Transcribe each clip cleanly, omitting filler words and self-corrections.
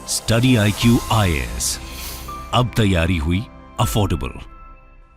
Study IQ IAS, अब तैयारी हुई अफोर्डेबल।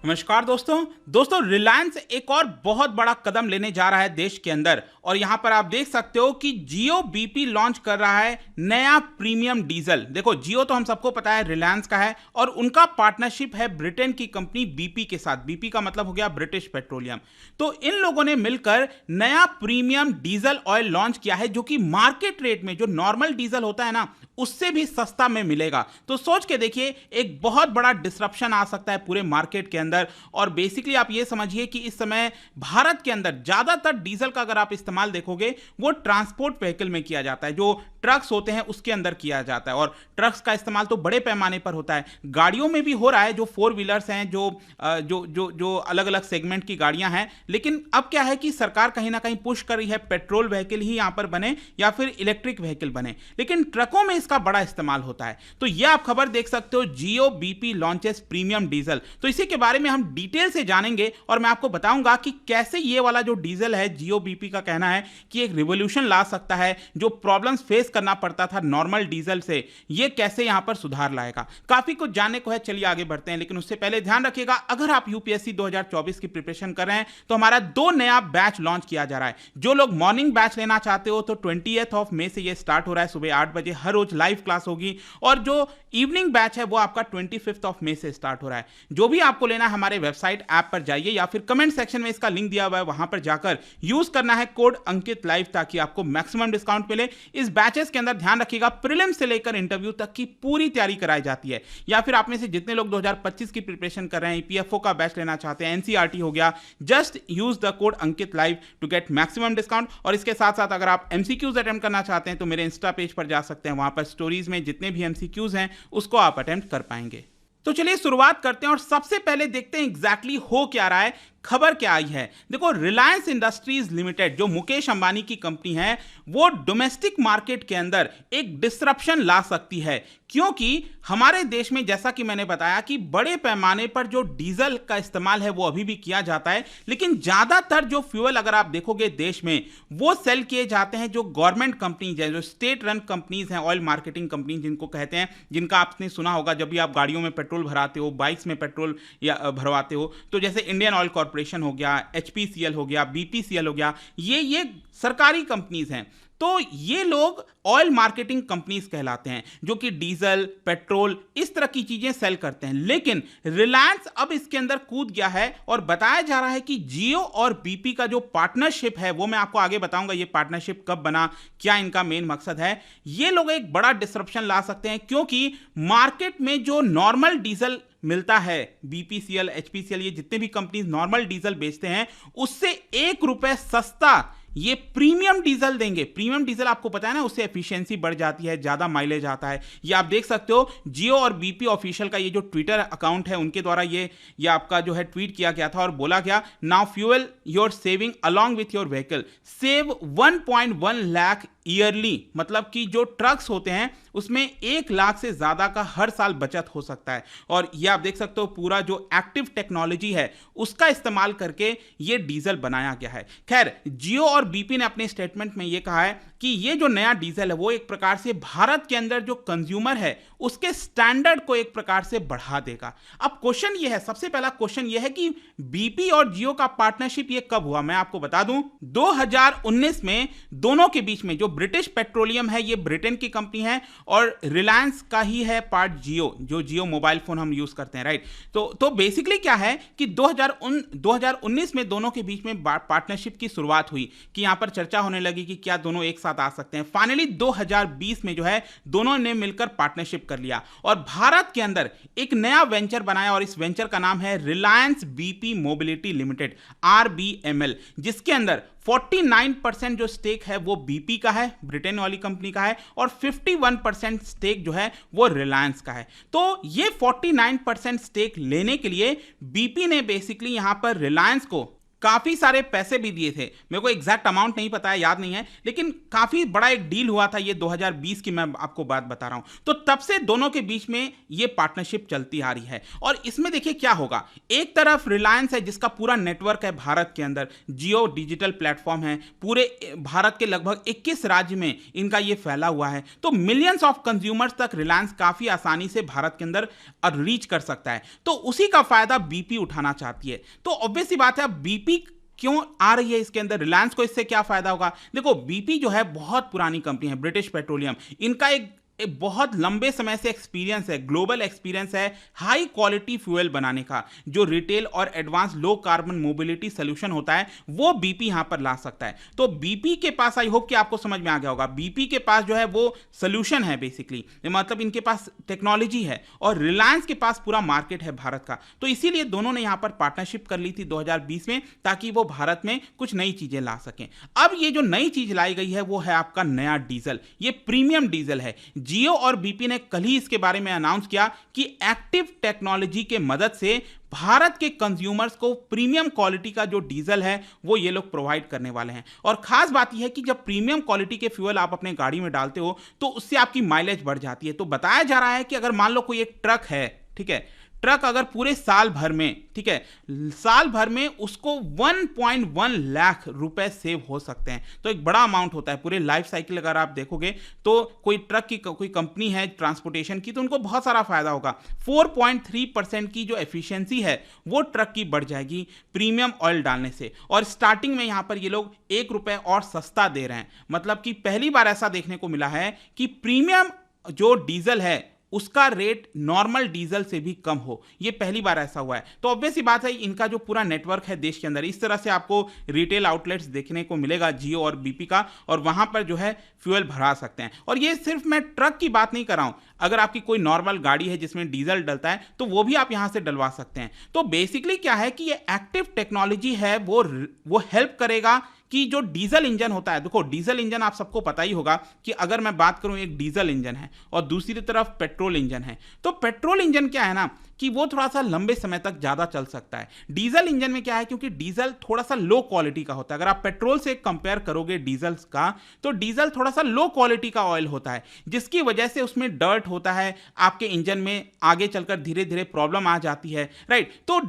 नमस्कार दोस्तों रिलायंस एक और बहुत बड़ा कदम लेने जा रहा है देश के अंदर, और यहां पर आप देख सकते हो कि जियो बीपी लॉन्च कर रहा है नया प्रीमियम डीजल। देखो, जियो तो हम सबको पता है रिलायंस का है, और उनका पार्टनरशिप है ब्रिटेन की कंपनी बीपी के साथ। बीपी का मतलब हो गया ब्रिटिश पेट्रोलियम। तो इन लोगों ने मिलकर नया प्रीमियम डीजल ऑयल लॉन्च किया है, जो कि मार्केट रेट में जो नॉर्मल डीजल होता है ना, उससे भी सस्ता में मिलेगा। तो सोच के देखिए, एक बहुत बड़ा डिसरप्शन आ सकता है पूरे मार्केट के अंदर। और बेसिकली आप ये समझिए कि इस समय भारत के अंदर ज्यादातर डीजल का अगर आप इस्तेमाल देखोगे, वो ट्रांसपोर्ट व्हीकल में किया जाता है, जो ट्रक्स होते हैं उसके अंदर किया जाता है। और ट्रक्स का इस्तेमाल तो बड़े पैमाने पर होता है, गाड़ियों में भी हो रहा है, जो 4 व्हीलर्स हैं, जो अलग अलग सेगमेंट की गाड़ियां हैं। लेकिन अब क्या है कि सरकार कहीं ना कहीं पुश कर रही है पेट्रोल व्हीकल ही यहां पर बने या फिर इलेक्ट्रिक व्हीकल बने, लेकिन ट्रकों में इसका बड़ा इस्तेमाल होता है। तो यह आप खबर देख सकते हो, जियो बीपी लॉन्चेस प्रीमियम डीजल। तो इसी के बारे में हम डिटेल से जानेंगे, और मैं आपको बताऊंगा कि कैसे ये वाला जो डीजल है, जियो बीपी का कहना है कि एक रिवॉल्यूशन ला सकता है। जो प्रॉब्लम्स फेस करना पड़ता था नॉर्मल डीजल से, ये कैसे यहां पर सुधार लाएगा। काफी कुछ जानने को है, चलिए आगे बढ़ते हैं। लेकिन उससे पहले ध्यान रखिएगा, अगर आप यूपीएससी 2024 की प्रिपरेशन कर रहे हैं तो हमारा 2 नया बैच लॉन्च किया जा रहा है। जो लोग मॉर्निंग बैच लेना चाहते हो तो 20th मई से ये स्टार्ट हो रहा है, सुबह 8 बजे हर रोज लाइव क्लास होगी। और जो इवनिंग बैच है वो आपका 25 मई से स्टार्ट हो रहा है। जो भी आपको लेना है, हमारे वेबसाइट ऐप पर जाइए, या फिर कमेंट सेक्शन में इसका लिंक दिया हुआ है, वहां पर जाकर यूज करना है कोड अंकित लाइव, ताकि आपको मैक्सिमम डिस्काउंट मिले। इस बैचेस के अंदर ध्यान रखिएगा, प्रीलिम से लेकर इंटरव्यू तक की पूरी तैयारी कराई जाती है। या फिर आप में से जितने लोग 2025 की प्रिपरेशन कर रहे हैं, ईपीएफओ का बैच लेना चाहते हैं, एनसीईआरटी हो गया, just use the code Ankit live to get maximum discount. और इसके साथ साथ अगर आप एमसीक्यूज अटेम्प्ट करना चाहते हैं तो मेरे इंस्टा पेज पर जा सकते हैं, वहां पर स्टोरीज में जितने भी एमसीक्यूज हैं उसको आप अटेम्प्ट कर पाएंगे। तो चलिए शुरुआत करते हैं, और सबसे पहले देखते हैं एग्जैक्टली हो क्या रहा है, खबर क्या आई है। देखो, रिलायंस इंडस्ट्रीज लिमिटेड, जो मुकेश अंबानी की कंपनी है, वो डोमेस्टिक मार्केट के अंदर एक डिसरप्शन ला सकती है। क्योंकि हमारे देश में, जैसा कि मैंने बताया, कि बड़े पैमाने पर जो डीजल का इस्तेमाल है वो अभी भी किया जाता है, लेकिन ज्यादातर जो फ्यूल अगर आप देखोगे देश में, वो सेल किए जाते हैं जो गवर्नमेंट कंपनीज हैं, जो स्टेट रन कंपनीज हैं, ऑयल मार्केटिंग कंपनी जिनको कहते हैं, जिनका आपने सुना होगा जब भी आप गाड़ियों में पेट्रोल भराते हो, बाइक्स में पेट्रोल या भरवाते हो। तो जैसे इंडियन ऑयल कॉर्पोरेशन हो गया, एचपीसीएल हो गया, बीपीसीएल हो गया, ये सरकारी कंपनीज हैं। तो ये लोग ऑयल मार्केटिंग कंपनीज कहलाते हैं, जो कि डीजल, पेट्रोल, इस तरह की चीजें सेल करते हैं। लेकिन रिलायंस अब इसके अंदर कूद गया है, और बताया जा रहा है कि जियो और बीपी का जो पार्टनरशिप है, वो मैं आपको आगे बताऊंगा ये पार्टनरशिप कब बना, क्या इनका मेन मकसद है। ये लोग एक बड़ा डिसरप्शन ला सकते हैं, क्योंकि मार्केट में जो नॉर्मल डीजल मिलता है, बीपीसीएल, एचपीसीएल, ये जितने भी कंपनी नॉर्मल डीजल बेचते हैं, उससे ₹1 सस्ता ये प्रीमियम डीजल देंगे। प्रीमियम डीजल आपको पता है ना, उससे एफिशिएंसी बढ़ जाती है, ज्यादा माइलेज आता है। ये आप देख सकते हो, जियो और बीपी ऑफिशियल का ये जो ट्विटर अकाउंट है, उनके द्वारा ये आपका जो है ट्वीट किया गया था, और बोला गया, now fuel your saving along with your vehicle, save 1.1 lakh yearly. मतलब कि जो ट्रक्स होते हैं उसमें 1 लाख से ज्यादा का हर साल बचत हो सकता है। और ये आप देख सकते हो, पूरा जो एक्टिव टेक्नोलॉजी है उसका इस्तेमाल करके ये डीजल बनाया गया है। खैर, जियो और बीपी ने अपने स्टेटमेंट में ये कहा है कि ये जो नया डीजल है वो एक प्रकार से भारत के अंदर जो कंज्यूमर है उसके स्टैंडर्ड को एक प्रकार से बढ़ा देगा। अब क्वेश्चन ये है, सबसे पहला क्वेश्चन ये है कि बीपी और जियो का पार्टनरशिप ये कब हुआ। मैं आपको बता दूं, 2019 में दोनों के बीच में, जो ब्रिटिश पेट्रोलियम है, ये ब्रिटेन की कंपनी है, और रिलायंस का ही है पार्ट जियो, जो जियो मोबाइल फोन हम यूज करते हैं, राइट। तो बेसिकली क्या है कि 2019 में दोनों के बीच में पार्टनरशिप की शुरुआत हुई, कि यहां पर चर्चा होने लगी कि क्या दोनों एक साथ आ सकते हैं। फाइनली 2020 में जो है दोनों ने मिलकर पार्टनरशिप कर लिया, और भारत के अंदर एक नया वेंचर बनाया, और इस वेंचर का नाम है Reliance BP mobility limited, RBML, जिसके अंदर 49% जो स्टेक है वो बीपी का है, ब्रिटेन वाली कंपनी का है, और 51% स्टेक जो है वो रिलायंस का है। तो ये 49% स्टेक लेने के लिए बीपी ने बेसिकली यहां पर रिलायंस को काफी सारे पैसे भी दिए थे। मेरे को एग्जैक्ट अमाउंट नहीं पता है, याद नहीं है, लेकिन काफी बड़ा एक डील हुआ था। ये 2020 की मैं आपको बात बता रहा हूं। तो तब से दोनों के बीच में ये पार्टनरशिप चलती आ रही है। और इसमें देखिए क्या होगा, एक तरफ रिलायंस है जिसका पूरा नेटवर्क है भारत के अंदर, जियो डिजिटल प्लेटफॉर्म है, पूरे भारत के लगभग 21 राज्य में इनका ये फैला हुआ है। तो मिलियंस ऑफ कंज्यूमर्स तक रिलायंस काफी आसानी से भारत के अंदर रीच कर सकता है। तो उसी का फायदा बीपी उठाना चाहती है। तो ऑब्वियस सी बात है, बीपी क्यों आ रही है इसके अंदर, रिलायंस को इससे क्या फायदा होगा। देखो, बीपी जो है बहुत पुरानी कंपनी है, ब्रिटिश पेट्रोलियम, इनका एक बहुत लंबे समय से एक्सपीरियंस है, ग्लोबल एक्सपीरियंस है हाई क्वालिटी फ्यूल बनाने का। जो रिटेल और advance low carbon mobility solution होता है वो बीपी यहां पर ला सकता है। तो बीपी के पास, आई होप कि आपको समझ में आ गया होगा, बीपी के पास जो है वो सोल्यूशन है बेसिकली, मतलब इनके पास टेक्नोलॉजी है और रिलायंस के पास पूरा मार्केट है भारत का। तो इसीलिए दोनों ने यहां पर पार्टनरशिप कर ली थी 2020 में, ताकि वो भारत में कुछ नई चीजें ला सकें। अब ये जो नई चीज लाई गई है वो है आपका नया डीजल, ये प्रीमियम डीजल है। जियो और बीपी ने कल ही इसके बारे में अनाउंस किया कि एक्टिव टेक्नोलॉजी के मदद से भारत के कंज्यूमर्स को प्रीमियम क्वालिटी का जो डीजल है वो ये लोग प्रोवाइड करने वाले हैं। और खास बात यह है कि जब प्रीमियम क्वालिटी के फ्यूल आप अपने गाड़ी में डालते हो तो उससे आपकी माइलेज बढ़ जाती है। तो बताया जा रहा है कि अगर मान लो कोई एक ट्रक है, ठीक है, ट्रक अगर पूरे साल भर में, ठीक है, साल भर में उसको 1.1 लाख रुपए सेव हो सकते हैं। तो एक बड़ा अमाउंट होता है पूरे लाइफ साइकिल। अगर आप देखोगे तो कोई ट्रक की कोई कंपनी है ट्रांसपोर्टेशन की, तो उनको बहुत सारा फायदा होगा। 4.3% की जो एफिशिएंसी है वो ट्रक की बढ़ जाएगी प्रीमियम ऑयल डालने से। और स्टार्टिंग में यहां पर ये लोग ₹1 और सस्ता दे रहे हैं, मतलब कि पहली बार ऐसा देखने को मिला है कि प्रीमियम जो डीजल है उसका रेट नॉर्मल डीजल से भी कम हो, ये पहली बार ऐसा हुआ है। तो ऑब्वियस सी बात है, इनका जो पूरा नेटवर्क है देश के अंदर, इस तरह से आपको रिटेल आउटलेट्स देखने को मिलेगा जियो और बीपी का, और वहां पर जो है फ्यूल भरा सकते हैं। और ये सिर्फ मैं ट्रक की बात नहीं कर रहा हूं, अगर आपकी कोई नॉर्मल गाड़ी है जिसमें डीजल डलता है तो वो भी आप यहां से डलवा सकते हैं। तो बेसिकली क्या है कि ये एक्टिव टेक्नोलॉजी है, वो हेल्प करेगा कि जो डीजल इंजन होता है, देखो डीजल इंजन आप सबको पता ही होगा कि अगर मैं बात करूं, एक डीजल इंजन है और दूसरी तरफ पेट्रोल इंजन है। तो पेट्रोल इंजन क्या है ना कि वो थोड़ा सा लंबे समय तक ज्यादा चल सकता है। डीजल इंजन में क्या है, क्योंकि डीजल थोड़ा सा लो क्वालिटी का होता है। अगर आप पेट्रोल से कंपेयर करोगे डीजल का, तो डीजल थोड़ा सा लो क्वालिटी का ऑयल होता है, जिसकी वजह से उसमें डर्ट होता है, आपके इंजन में आगे चलकर धीरे धीरे प्रॉब्लम आ जाती है, राइट। तो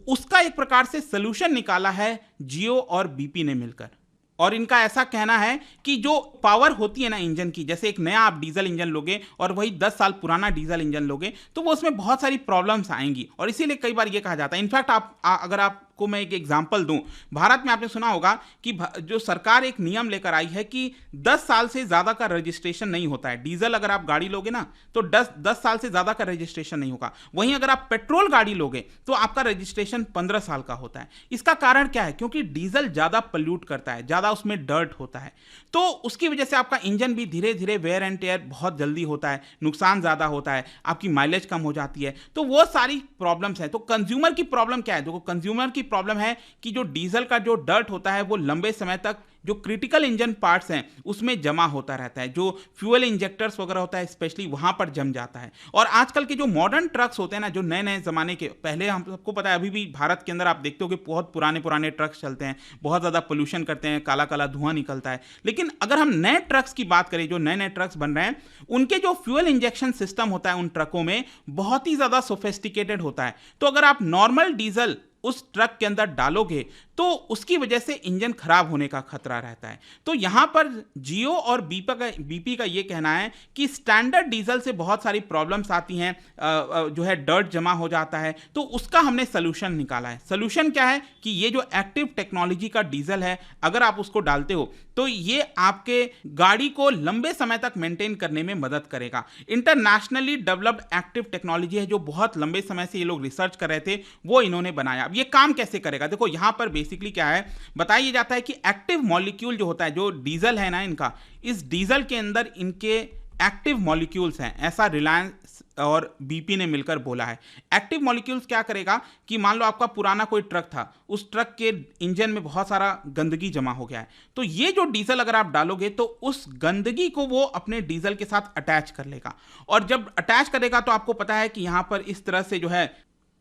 उसका एक प्रकार से सोल्यूशन निकाला है जियो और बीपी ने मिलकर। और इनका ऐसा कहना है कि जो पावर होती है ना इंजन की, जैसे एक नया आप डीजल इंजन लोगे और वही 10 साल पुराना डीजल इंजन लोगे, तो वो उसमें बहुत सारी प्रॉब्लम्स आएंगी। और इसीलिए कई बार ये कहा जाता है, इनफैक्ट अगर आपको मैं एक एग्जांपल दूं, भारत में आपने सुना होगा कि जो सरकार एक नियम लेकर आई है कि 10 साल से ज्यादा का रजिस्ट्रेशन नहीं होता है। डीजल अगर आप गाड़ी लोगे ना तो 10 साल से ज्यादा का रजिस्ट्रेशन नहीं होगा। वहीं अगर आप पेट्रोल गाड़ी लोगे तो आपका रजिस्ट्रेशन 15 साल का होता है। इसका कारण क्या है, क्योंकि डीजल ज्यादा पल्यूट करता है, ज्यादा उसमें डर्ट होता है, तो उसकी वजह से आपका इंजन भी धीरे धीरे वेयर एंड टेयर बहुत जल्दी होता है, नुकसान ज्यादा होता है, आपकी माइलेज कम हो जाती है। तो वो सारी प्रॉब्लम्स है। तो कंज्यूमर की प्रॉब्लम क्या है, देखो कंज्यूमर की प्रॉब्लम है कि जो डीजल का जो डर्ट होता है वो लंबे समय तक जो क्रिटिकल इंजन पार्ट्स हैं उसमें जमा होता रहता है, जो फ्यूल इंजेक्टर्स वगैरह होता है स्पेशली वहां पर जम जाता है। और आजकल के जो मॉडर्न ट्रक्स होते हैं ना, जो नए नए जमाने के, पहले हम सबको पता है अभी भी भारत के अंदर आप देखते हो कि बहुत पुराने पुराने ट्रक्स चलते हैं, बहुत ज्यादा पोल्यूशन करते हैं, काला काला धुआं निकलता है। लेकिन अगर हम नए ट्रक्स की बात करें, जो नए नए ट्रक्स बन रहे हैं, उनके जो फ्यूल इंजेक्शन सिस्टम होता है उन ट्रकों में बहुत ही ज्यादा सोफिस्टिकेटेड होता है। तो अगर आप नॉर्मल डीजल उस ट्रक के अंदर डालोगे तो उसकी वजह से इंजन खराब होने का खतरा रहता है। तो यहां पर जियो और बीपी का यह कहना है कि स्टैंडर्ड डीजल से बहुत सारी प्रॉब्लम्स आती हैं, जो है डर्ट जमा हो जाता है, तो उसका हमने सोल्यूशन निकाला है। सोल्यूशन क्या है कि ये जो एक्टिव टेक्नोलॉजी का डीजल है, अगर आप उसको डालते हो तो ये आपके गाड़ी को लंबे समय तक मेंटेन करने में मदद करेगा। इंटरनेशनली डेवलप्ड एक्टिव टेक्नोलॉजी है, जो बहुत लंबे समय से ये लोग रिसर्च कर रहे थे, वो इन्होंने बनाया। अब ये काम कैसे करेगा, देखो यहां पर बेसिकली क्या है, बताया जाता है कि एक्टिव मॉलिक्यूल जो होता है, जो डीजल है ना इनका, इस डीजल के अंदर इनके एक्टिव मॉलिक्यूल्स हैं, ऐसा रिलायंस और बीपी ने मिलकर बोला है। एक्टिव मॉलिक्यूल्स क्या करेगा कि मान लो आपका पुराना कोई ट्रक था, उस ट्रक के इंजन में बहुत सारा गंदगी जमा हो गया है, तो ये जो डीजल अगर आप डालोगे तो उस गंदगी को वो अपने डीजल के साथ अटैच कर लेगा। और जब अटैच करेगा तो आपको पता है कि यहां पर इस तरह से जो है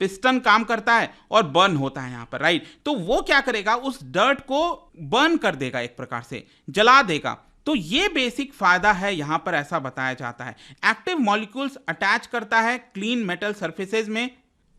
पिस्टन काम करता है और बर्न होता है यहाँ पर, राइट। तो वो क्या करेगा, उस डर्ट को बर्न कर देगा, एक प्रकार से जला देगा। तो ये बेसिक फायदा है यहाँ पर, ऐसा बताया जाता है। एक्टिव मॉलिक्यूल्स अटैच करता है क्लीन मेटल सरफेसेज में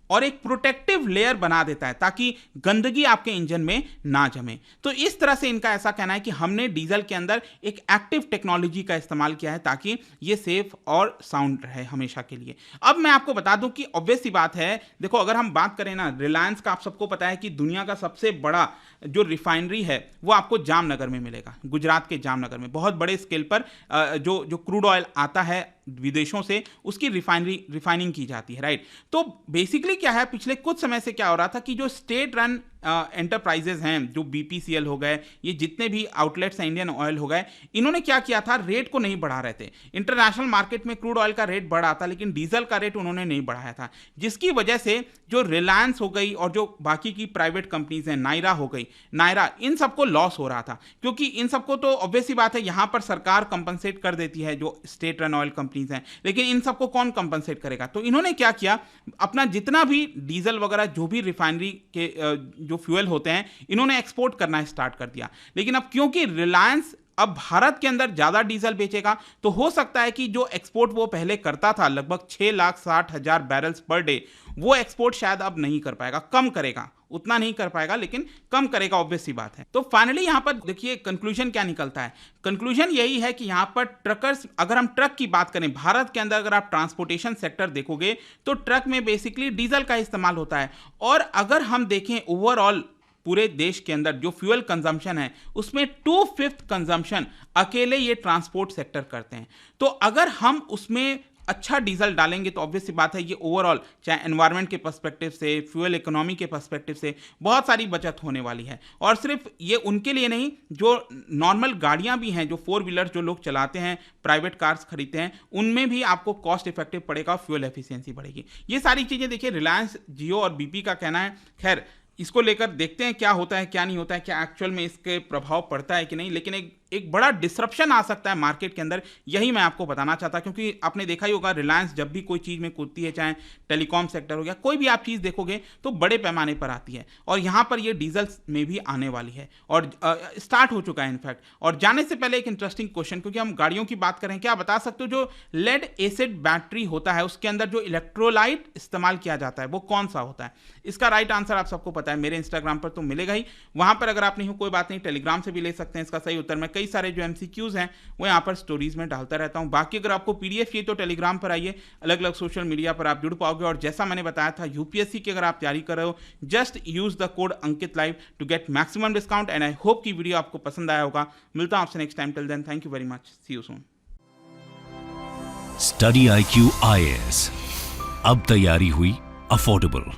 और एक प्रोटेक्टिव लेयर बना देता है ताकि गंदगी आपके इंजन में ना जमे। तो इस तरह से इनका ऐसा कहना है कि हमने डीजल के अंदर एक एक्टिव टेक्नोलॉजी का इस्तेमाल किया है ताकि ये सेफ और साउंड रहे हमेशा के लिए। अब मैं आपको बता दूं कि ऑब्वियस सी बात है, देखो अगर हम बात करें ना, रिलायंस का आप सबको पता है कि दुनिया का सबसे बड़ा जो रिफाइनरी है वो आपको जामनगर में मिलेगा, गुजरात के जामनगर में। बहुत बड़े स्केल पर जो क्रूड ऑयल आता है विदेशों से, उसकी रिफाइनिंग की जाती है, राइट। तो बेसिकली क्या है, पिछले कुछ समय से क्या हो रहा था कि जो स्टेट रन एंटरप्राइजेज हैं, जो बीपीसीएल हो गए, ये जितने भी आउटलेट्स हैं, इंडियन ऑयल हो गए, इन्होंने क्या किया था, रेट को नहीं बढ़ा रहे थे। इंटरनेशनल मार्केट में क्रूड ऑयल का रेट बढ़ा था लेकिन डीजल का रेट उन्होंने नहीं बढ़ाया था, जिसकी वजह से जो रिलायंस हो गई और जो बाकी की प्राइवेट कंपनीज हैं, नायरा हो गई, नायरा, इन सबको लॉस हो रहा था। क्योंकि इन सबको तो ऑब्वियस सी बात है यहां पर सरकार कंपनसेट कर देती है, जो स्टेट रन ऑयल कंपनीज हैं, लेकिन इन सबको कौन कंपनसेट करेगा। तो इन्होंने क्या किया, अपना जितना भी डीजल वगैरह जो भी रिफाइनरी के जो फ्यूल होते हैं, इन्होंने एक्सपोर्ट करना स्टार्ट कर दिया। लेकिन अब क्योंकि रिलायंस अब भारत के अंदर ज्यादा डीजल बेचेगा, तो हो सकता है कि जो एक्सपोर्ट वो पहले करता था लगभग 6,60,000 बैरल्स पर डे, वो एक्सपोर्ट शायद अब नहीं कर पाएगा, कम करेगा, उतना नहीं कर पाएगा लेकिन कम करेगा, ऑब्वियस सी बात है। तो फाइनली यहां पर देखिए कंक्लूजन क्या निकलता है। कंक्लूजन यही है कि यहां पर ट्रकर्स, अगर हम ट्रक की बात करें, भारत के अंदर अगर आप ट्रांसपोर्टेशन सेक्टर देखोगे तो ट्रक में बेसिकली डीजल का इस्तेमाल होता है। और अगर हम देखें ओवरऑल पूरे देश के अंदर जो फ्यूल कंजम्पशन है, उसमें 2/5 कंजम्पशन अकेले ये ट्रांसपोर्ट सेक्टर करते हैं। तो अगर हम उसमें अच्छा डीजल डालेंगे तो ऑब्वियस सी बात है ये ओवरऑल, चाहे एनवायरनमेंट के पर्सपेक्टिव से, फ्यूल इकोनॉमी के पर्सपेक्टिव से बहुत सारी बचत होने वाली है। और सिर्फ ये उनके लिए नहीं, जो नॉर्मल गाड़ियां भी हैं, जो 4 व्हीलर जो लोग चलाते हैं, प्राइवेट कार्स खरीदते हैं, उनमें भी आपको कॉस्ट इफेक्टिव पड़ेगा, फ्यूल एफिशिएंसी बढ़ेगी। ये सारी चीज़ें देखिए रिलायंस, जियो और बीपी का कहना है। खैर इसको लेकर देखते हैं क्या होता है क्या नहीं होता है, क्या एक्चुअल में इसके प्रभाव पड़ता है कि नहीं, लेकिन एक बड़ा डिसरप्शन आ सकता है मार्केट के अंदर, यही मैं आपको बताना चाहता। क्योंकि आपने देखा ही होगा रिलायंस जब भी कोई चीज़ में कूदती है, चाहे टेलीकॉम सेक्टर हो गया, कोई भी आप चीज़ देखोगे तो बड़े पैमाने पर आती है। और यहाँ पर ये डीजल में भी आने वाली है और स्टार्ट हो चुका है इनफैक्ट। और जाने से पहले एक इंटरेस्टिंग क्वेश्चन, क्योंकि हम गाड़ियों की बात करें, क्या बता सकते हो जो लेड एसिड बैटरी होता है उसके अंदर जो इलेक्ट्रोलाइट इस्तेमाल किया जाता है वो कौन सा होता है? इसका राइट आंसर आप सबको पता है, मेरे इंस्टाग्राम पर तो मिलेगा ही, वहां पर अगर आप नहीं हो कोई बात नहीं, टेलीग्राम से भी ले सकते हैं इसका सही उत्तर। मैं कई सारे जो MCQs हैं वो यहाँ पर स्टोरीज में डालता रहता हूँ। बाकी अगर आपको PDF चाहिए तो टेलीग्राम पर आइए, अलग अलग सोशल मीडिया पर आप जुड़ पाओगे। और जैसा मैंने बताया था, UPSC की अगर आप तैयारी कर रहे हो, just use the code Ankit live to get maximum discount. And I hope की वीडियो आपको पसंद आया होगा। मिलता हूं आपसे next time, till then thank you very much, see you soon. Study IQ IAS, अब तैयारी हुई अफोर्डेबल।